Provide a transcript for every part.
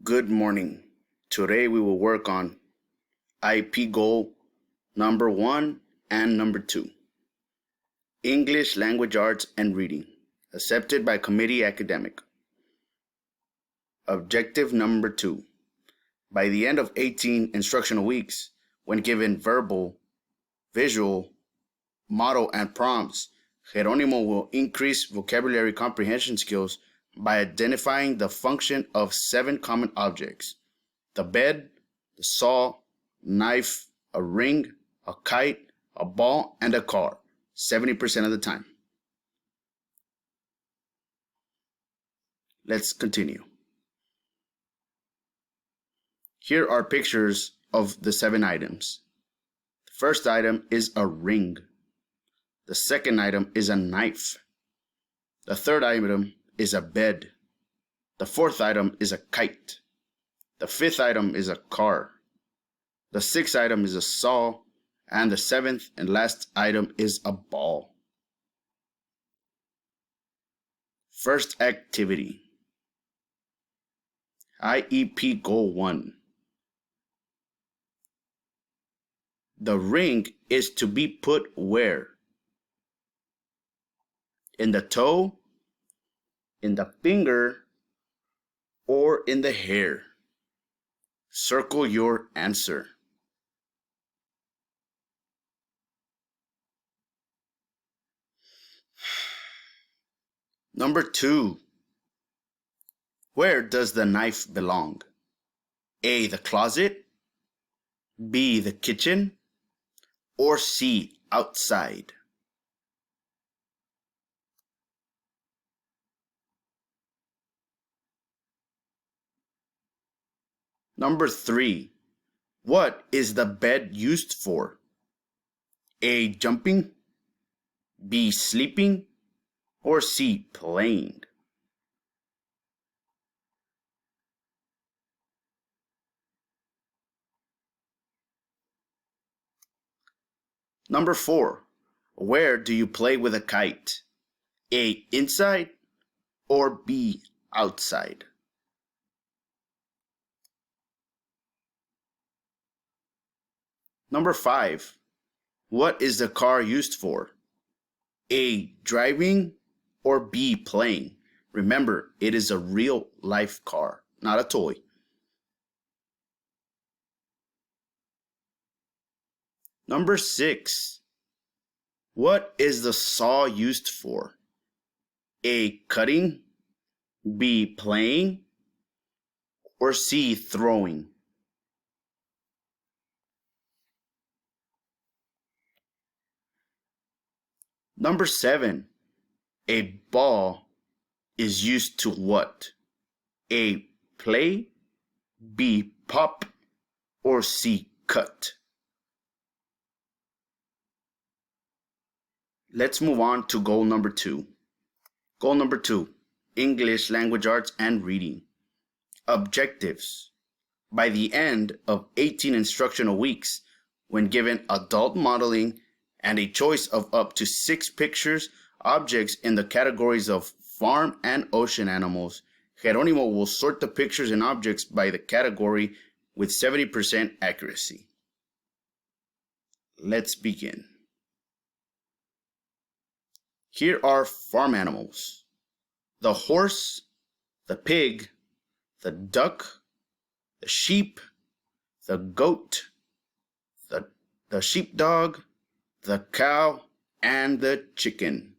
Good morning. Today we will work on IEP goal number 1 and number 2. English, Language Arts, and Reading. Accepted by Committee Academic. Objective number 2. By the end of 18 instructional weeks, when given verbal, visual, model, and prompts, Geronimo will increase vocabulary comprehension skills by identifying the function of 7 common objects: the bed, the saw, knife, a ring, a kite, a ball, and a car, 70% of the time. Let's continue. Here are pictures of the 7 items. The first item is a ring. The second item is a knife. The third item is a bed. The fourth item is a kite. The fifth item is a car. The sixth item is a saw. And the seventh and last item is a ball. First activity. IEP Goal 1. The ring is to be put where? In the toe, in the finger, or in the hair? Circle your answer. Number 2. Where does the knife belong? A, the closet, B, the kitchen, or C, outside? Number 3. What is the bed used for? A, jumping, B, sleeping, or C, playing? Number 4. Where do you play with a kite? A, inside, or B, outside? Number 5. What is the car used for? A, driving, or B, playing? Remember, it is a real life car, not a toy. Number 6. What is the saw used for? A, cutting, B, playing, or C, throwing? Number 7. A ball is used to what? A, play, B, pop, or C, cut? Let's move on to goal number 2. Goal number 2, English, Language Arts, and Reading. Objectives. By the end of 18 instructional weeks, when given adult modeling and a choice of up to 6 pictures, objects in the categories of farm and ocean animals, Geronimo will sort the pictures and objects by the category with 70% accuracy. Let's begin. Here are farm animals: the horse, the pig, the duck, the sheep, the goat, the sheepdog, the cow, and the chicken.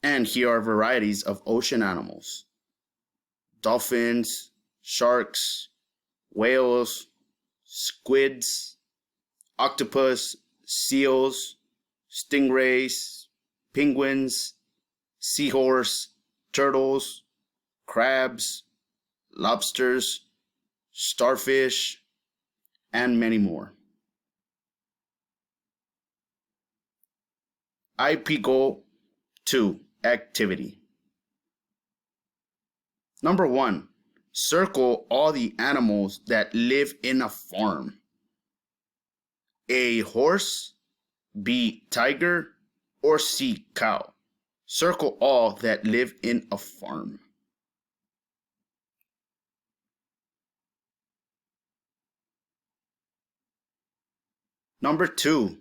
And here are varieties of ocean animals: dolphins, sharks, whales, squids, octopus, seals, stingrays, penguins, seahorse, turtles, crabs, lobsters, starfish, and many more. IEP Goal 2 Activity. Number 1. Circle all the animals that live in a farm. A, horse, B, tiger, or C, cow. Circle all that live in a farm. Number 2,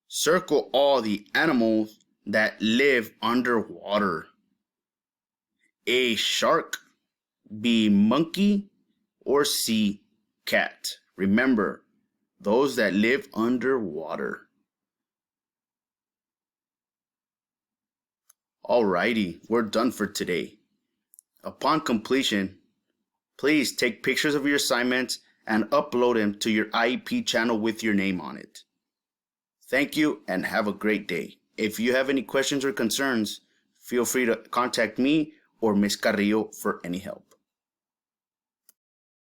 circle all the animals that live underwater. A shark, B monkey, or C cat. Remember, those that live underwater. Alrighty, we're done for today. Upon completion, please take pictures of your assignments and upload them to your IEP channel with your name on it. Thank you and have a great day. If you have any questions or concerns, feel free to contact me or Ms. Carrillo for any help.